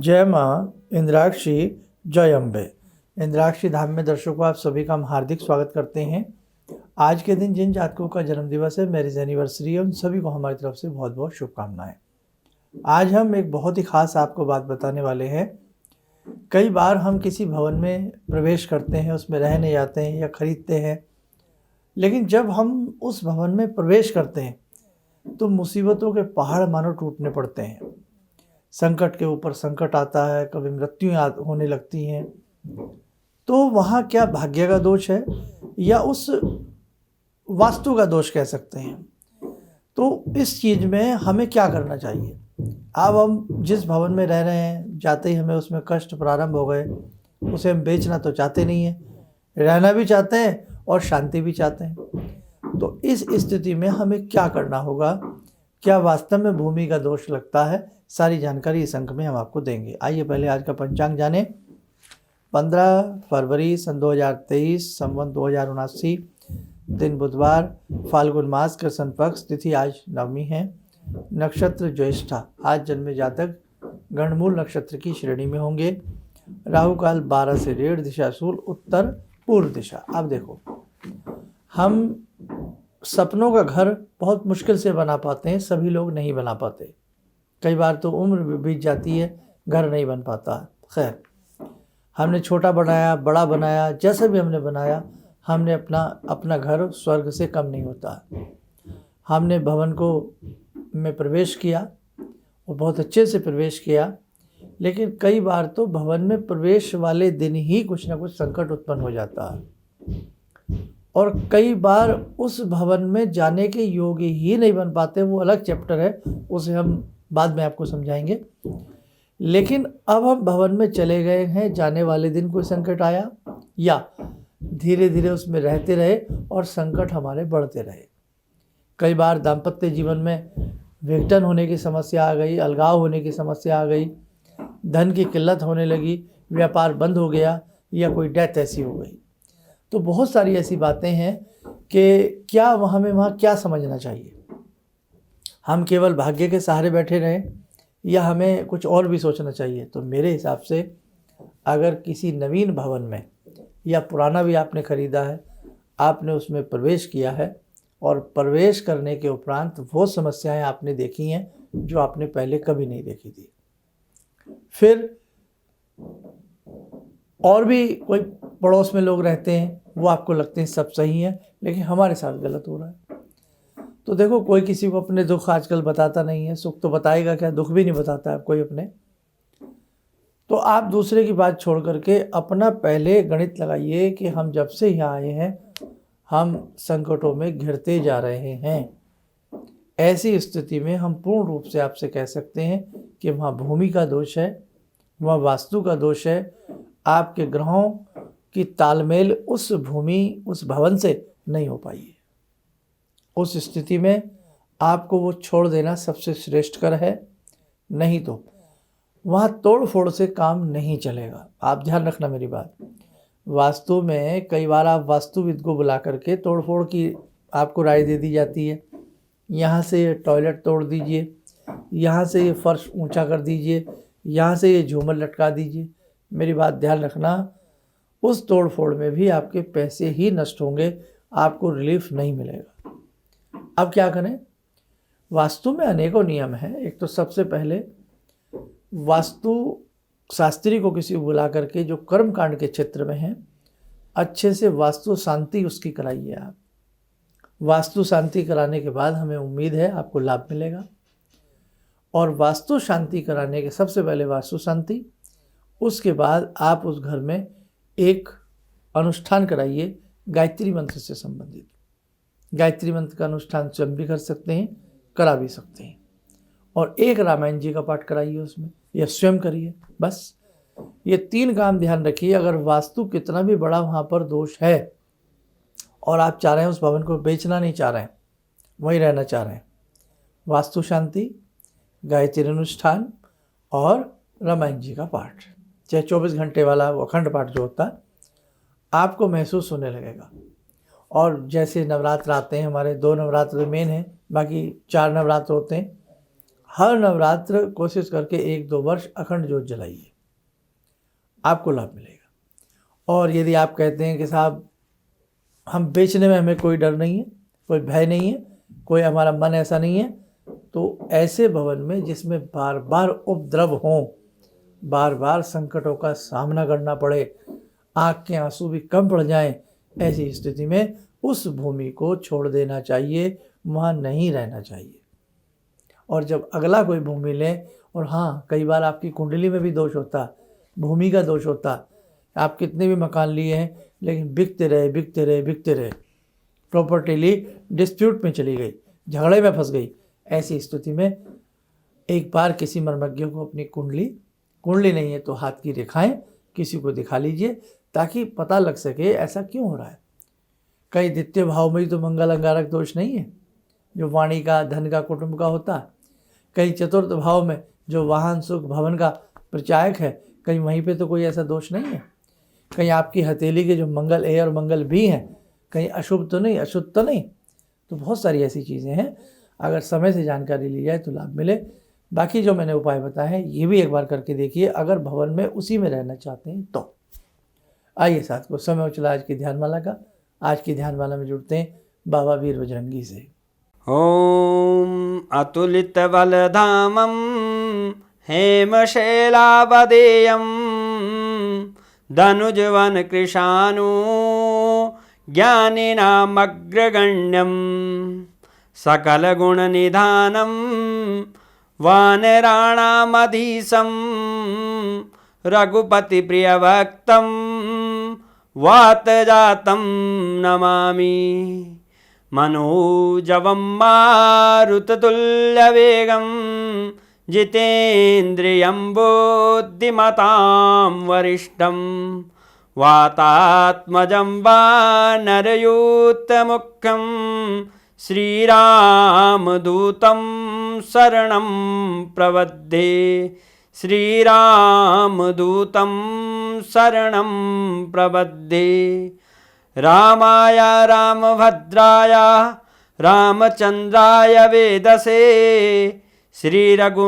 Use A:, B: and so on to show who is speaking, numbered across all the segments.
A: जय माँ इंद्राक्षी, जय अम्बे। इंद्राक्षी धाम में दर्शकों आप सभी का हम हार्दिक स्वागत करते हैं। आज के दिन जिन जातकों का जन्मदिवस है, मैरिज एनिवर्सरी है, उन सभी को हमारी तरफ से बहुत बहुत शुभकामनाएं। आज हम एक बहुत ही खास आपको बात बताने वाले हैं। कई बार हम किसी भवन में प्रवेश करते हैं, उसमें रहने जाते हैं या खरीदते हैं, लेकिन जब हम उस भवन में प्रवेश करते हैं तो मुसीबतों के पहाड़ मानो टूटने पड़ते हैं। संकट के ऊपर संकट आता है, कभी मृत्यु होने लगती हैं। तो वहाँ क्या भाग्य का दोष है या उस वास्तु का दोष कह सकते हैं। तो इस चीज़ में हमें क्या करना चाहिए। अब हम जिस भवन में रह रहे हैं, जाते ही हमें उसमें कष्ट प्रारंभ हो गए, उसे हम बेचना तो चाहते नहीं हैं, रहना भी चाहते हैं और शांति भी चाहते हैं। तो इस स्थिति में हमें क्या करना होगा, क्या वास्तव में भूमि का दोष लगता है, सारी जानकारी इस अंक में हम आपको देंगे। आइए पहले आज का पंचांग जानें। 15 फरवरी सन 2023, संवत 2079, दिन बुधवार, फाल्गुन मास का सन पक्ष, तिथि आज नवमी है, नक्षत्र ज्येष्ठा। आज जन्मे जातक गणमूल नक्षत्र की श्रेणी में होंगे। राहु काल 12 से 1:30, दिशा शूल उत्तर पूर्व दिशा। अब देखो, हम सपनों का घर बहुत मुश्किल से बना पाते हैं, सभी लोग नहीं बना पाते। कई बार तो उम्र भी बीत जाती है, घर नहीं बन पाता। खैर, हमने छोटा बनाया, बड़ा बनाया, जैसे भी हमने बनाया, हमने अपना घर स्वर्ग से कम नहीं होता। हमने भवन को में प्रवेश किया और बहुत अच्छे से प्रवेश किया, लेकिन कई बार तो भवन में प्रवेश वाले दिन ही कुछ ना कुछ संकट उत्पन्न हो जाता है और कई बार उस भवन में जाने के योग्य ही नहीं बन पाते। वो अलग चैप्टर है, उसे हम बाद में आपको समझाएंगे। लेकिन अब हम भवन में चले गए हैं, जाने वाले दिन कोई संकट आया या धीरे धीरे उसमें रहते रहे और संकट हमारे बढ़ते रहे। कई बार दाम्पत्य जीवन में विघटन होने की समस्या आ गई, अलगाव होने की समस्या आ गई, धन की किल्लत होने लगी, व्यापार बंद हो गया या कोई डेथ ऐसी हो गई। तो बहुत सारी ऐसी बातें हैं कि क्या हमें वहाँ क्या समझना चाहिए। हम केवल भाग्य के सहारे बैठे रहें या हमें कुछ और भी सोचना चाहिए। तो मेरे हिसाब से अगर किसी नवीन भवन में या पुराना भी आपने ख़रीदा है, आपने उसमें प्रवेश किया है और प्रवेश करने के उपरांत वो समस्याएं आपने देखी हैं जो आपने पहले कभी नहीं देखी थी, फिर और भी कोई पड़ोस में लोग रहते हैं, वो आपको लगते हैं सब सही है, लेकिन हमारे साथ गलत हो रहा है। तो देखो, कोई किसी को अपने दुख आजकल बताता नहीं है, सुख तो बताएगा क्या, दुख भी नहीं बताता है कोई अपने। तो आप दूसरे की बात छोड़ करके अपना पहले गणित लगाइए कि हम जब से यहाँ आए हैं हम संकटों में घिरते जा रहे हैं। ऐसी स्थिति में हम पूर्ण रूप से आपसे कह सकते हैं कि वहाँ भूमि का दोष है, वहाँ वास्तु का दोष है। आपके ग्रहों की तालमेल उस भूमि, उस भवन से नहीं हो पाई है। उस स्थिति में आपको वो छोड़ देना सबसे श्रेष्ठकर है, नहीं तो वहाँ तोड़ फोड़ से काम नहीं चलेगा। आप ध्यान रखना मेरी बात। वास्तु में कई बार आप वास्तुविद को बुला करके तोड़ फोड़ की आपको राय दे दी जाती है। यहाँ से ये टॉयलेट तोड़ दीजिए, यहाँ से ये फर्श ऊंचा कर दीजिए, यहाँ से ये झूमर लटका दीजिए। मेरी बात ध्यान रखना, उस तोड़ फोड़ में भी आपके पैसे ही नष्ट होंगे, आपको रिलीफ नहीं मिलेगा। अब क्या करें। वास्तु में अनेकों नियम हैं। एक तो सबसे पहले वास्तु शास्त्री को किसी को बुला करके जो कर्म कांड के क्षेत्र में है, अच्छे से वास्तु शांति उसकी कराइए आप। वास्तु शांति कराने के बाद हमें उम्मीद है आपको लाभ मिलेगा। और वास्तु शांति कराने के सबसे पहले वास्तु शांति, उसके बाद आप उस घर में एक अनुष्ठान कराइए गायत्री मंत्र से संबंधित। गायत्री मंत्र का अनुष्ठान स्वयं भी कर सकते हैं, करा भी सकते हैं। और एक रामायण जी का पाठ कराइए उसमें, या स्वयं करिए। बस ये 3 काम ध्यान रखिए। अगर वास्तु कितना भी बड़ा वहाँ पर दोष है और आप चाह रहे हैं उस भवन को बेचना नहीं चाह रहे हैं, वहीं रहना चाह रहे हैं, वास्तु शांति, गायत्री अनुष्ठान और रामायण जी का पाठ, चाहे 24 घंटे वाला वो अखंड पाठ जो होता है, आपको महसूस होने लगेगा। और जैसे नवरात्र आते हैं, हमारे 2 नवरात्र मेन हैं, बाकी 4 नवरात्र होते हैं। हर नवरात्र कोशिश करके 1-2 वर्ष अखंड ज्योत जलाइए, आपको लाभ मिलेगा। और यदि आप कहते हैं कि साहब हम बेचने में हमें कोई डर नहीं है, कोई भय नहीं है, कोई हमारा मन ऐसा नहीं है, तो ऐसे भवन में जिसमें बार बार उपद्रव हों, बार बार संकटों का सामना करना पड़े, आँख के आंसू भी कम पड़ जाएं, ऐसी स्थिति में उस भूमि को छोड़ देना चाहिए, वहाँ नहीं रहना चाहिए। और जब अगला कोई भूमि लें, और हाँ, कई बार आपकी कुंडली में भी दोष होता, भूमि का दोष होता, आप कितने भी मकान लिए हैं लेकिन बिकते रहे, प्रॉपर्टी ली, डिस्प्यूट में चली गई, झगड़े में फंस गई। ऐसी स्थिति में एक बार किसी मर्मज्ञ को अपनी कुंडली नहीं है तो हाथ की रेखाएं किसी को दिखा लीजिए, ताकि पता लग सके ऐसा क्यों हो रहा है। कई द्वितीय भाव में ही तो मंगल अंगारक दोष नहीं है, जो वाणी का, धन का, कुटुंब का होता है। कहीं चतुर्थ भाव में जो वाहन, सुख, भवन का प्रचायक है, कहीं वहीं पे तो कोई ऐसा दोष नहीं है। कहीं आपकी हथेली के जो मंगल ए और मंगल बी हैं, कहीं अशुभ तो नहीं, अशुद्ध तो नहीं। तो बहुत सारी ऐसी चीज़ें हैं, अगर समय से जानकारी ली जाए तो लाभ मिले। बाकी जो मैंने उपाय बताए हैं ये भी एक बार करके देखिए, अगर भवन में उसी में रहना चाहते हैं तो। आइए साथ को समय हो चला आज की ध्यानमाला का। आज की ध्यानमाला में जुड़ते हैं बाबा वीर बजरंगी से।
B: ॐ अतुलितबलधामं हेमशैलावदेयं धनुजवनकृशानु ज्ञानिनामग्रगण्यं सकलगुणनिधानं वानराणामधीशं रघुपतिप्रियभक्तं वातजातं नमामि। मनोजवं मारुततुल्यवेगं जितेन्द्रियं बुद्धिमतां वरिष्ठं वातात्मजं वानरयूथमुख्यं श्रीरामदूतं शरणं प्रपद्ये। श्रीरामदूतं शरणं प्रपद्ये। रामाय रामभद्राय रामचन्द्राय वेदसे श्रीरघुनाथनाथाय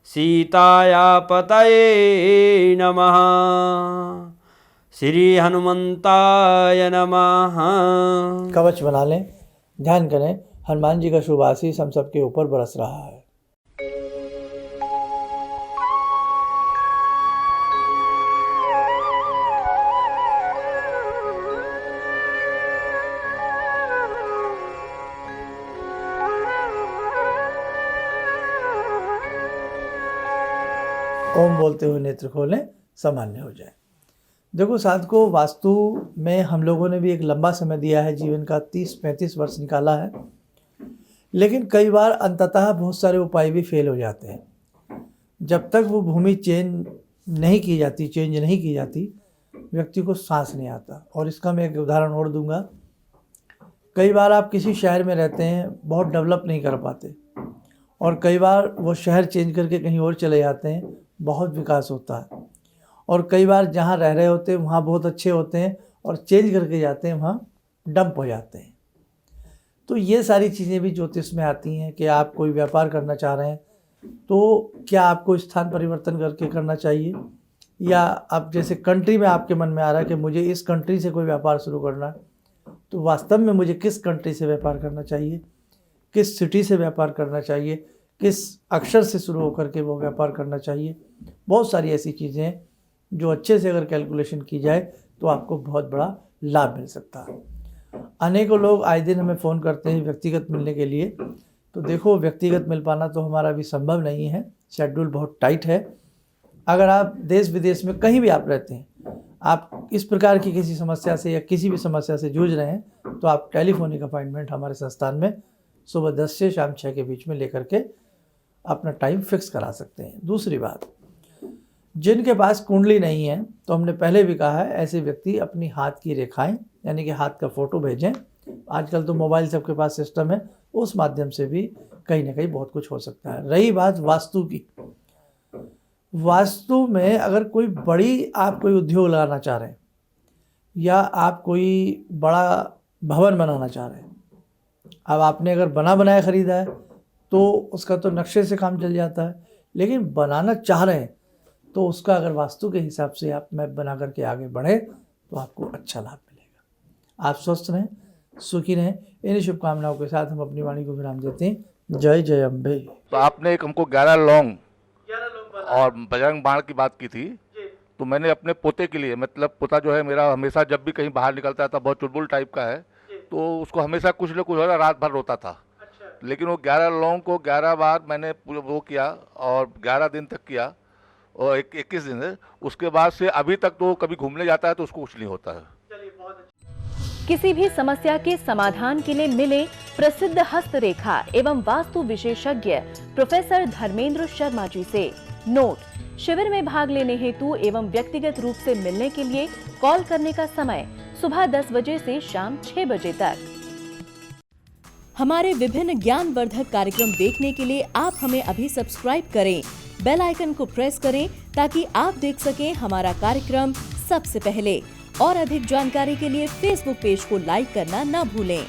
B: सीताया पतये नमः। श्री हनुमंताय नमः।
A: कवच बना लें, ध्यान करें, हनुमान जी का शुभ आशीष हम सबके ऊपर बरस रहा है। ओम बोलते हुए नेत्र खोलें, सामान्य हो जाए। देखो साथ को, वास्तु में हम लोगों ने भी एक लंबा समय दिया है, जीवन का 30-35 वर्ष निकाला है, लेकिन कई बार अंततः बहुत सारे उपाय भी फेल हो जाते हैं। जब तक वो भूमि चेंज नहीं की जाती, व्यक्ति को सांस नहीं आता। और इसका मैं एक उदाहरण और दूंगा। कई बार आप किसी शहर में रहते हैं, बहुत डेवलप नहीं कर पाते, और कई बार वो शहर चेंज करके कहीं और चले जाते हैं, बहुत विकास होता है। और कई बार जहाँ रह रहे होते हैं वहाँ बहुत अच्छे होते हैं, और चेंज करके जाते हैं वहाँ डंप हो जाते हैं। तो ये सारी चीज़ें भी ज्योतिष में आती हैं कि आप कोई व्यापार करना चाह रहे हैं तो क्या आपको स्थान परिवर्तन करके करना चाहिए, या आप जैसे कंट्री में आपके मन में आ रहा है कि मुझे इस कंट्री से कोई व्यापार शुरू करना है, तो वास्तव में मुझे किस कंट्री से व्यापार करना चाहिए, किस सिटी से व्यापार करना चाहिए, किस अक्षर से शुरू होकर के वो व्यापार करना चाहिए। बहुत सारी ऐसी चीज़ें हैं जो अच्छे से अगर कैलकुलेशन की जाए तो आपको बहुत बड़ा लाभ मिल सकता है। अनेकों लोग आए दिन हमें फ़ोन करते हैं व्यक्तिगत मिलने के लिए। तो देखो, व्यक्तिगत मिल पाना तो हमारा अभी संभव नहीं है, शेड्यूल बहुत टाइट है। अगर आप देश विदेश में कहीं भी आप रहते हैं, आप इस प्रकार की किसी समस्या से या किसी भी समस्या से जूझ रहे हैं, तो आप टेलीफोनिक अपॉइंटमेंट हमारे संस्थान में सुबह 10 से शाम 6 के बीच में लेकर के अपना टाइम फिक्स करा सकते हैं। दूसरी बात, जिनके पास कुंडली नहीं है, तो हमने पहले भी कहा है, ऐसे व्यक्ति अपनी हाथ की रेखाएं यानी कि हाथ का फ़ोटो भेजें। आजकल तो मोबाइल सबके पास सिस्टम है, उस माध्यम से भी कहीं ना कहीं बहुत कुछ हो सकता है। रही बात वास्तु की, वास्तु में अगर कोई बड़ी आप कोई उद्योग लगाना चाह रहे हैं या आप कोई बड़ा भवन बनाना चाह रहे हैं, अब आपने अगर बना बनाया ख़रीदा है तो उसका तो नक्शे से काम चल जाता है, लेकिन बनाना चाह रहे हैं तो उसका अगर वास्तु के हिसाब से आप मैप बना करके आगे बढ़े तो आपको अच्छा लाभ मिलेगा। आप स्वस्थ रहें, सुखी रहें। इन्हीं शुभकामनाओं के साथ हम अपनी वाणी को विराम देते हैं। जय जय अम्बे।
C: तो आपने एक हमको 11 लौंग और बजरंग बाण की बात की थी, तो मैंने अपने पोते के लिए, मतलब पोता जो है मेरा हमेशा जब भी कहीं बाहर निकलता था, बहुत चुलबुल टाइप का है, तो उसको हमेशा कुछ न कुछ होता, रात भर रोता था। लेकिन वो 11 लौंग को 11 बार मैंने वो किया और 11 दिन तक किया और 21 दिन है, उसके बाद से अभी तक तो कभी घूमने जाता है तो उसको कुछ नहीं होता है।
D: किसी भी समस्या के समाधान के लिए मिले प्रसिद्ध हस्तरेखा एवं वास्तु विशेषज्ञ प्रोफेसर धर्मेंद्र शर्मा जी से। नोट: शिविर में भाग लेने हेतु एवं व्यक्तिगत रूप से मिलने के लिए कॉल करने का समय सुबह 10 बजे से शाम 6 बजे तक। हमारे विभिन्न ज्ञानवर्धक कार्यक्रम देखने के लिए आप हमें अभी सब्सक्राइब करें, बेल आइकन को प्रेस करें ताकि आप देख सकें हमारा कार्यक्रम सबसे पहले। और अधिक जानकारी के लिए फेसबुक पेज को लाइक करना न भूलें।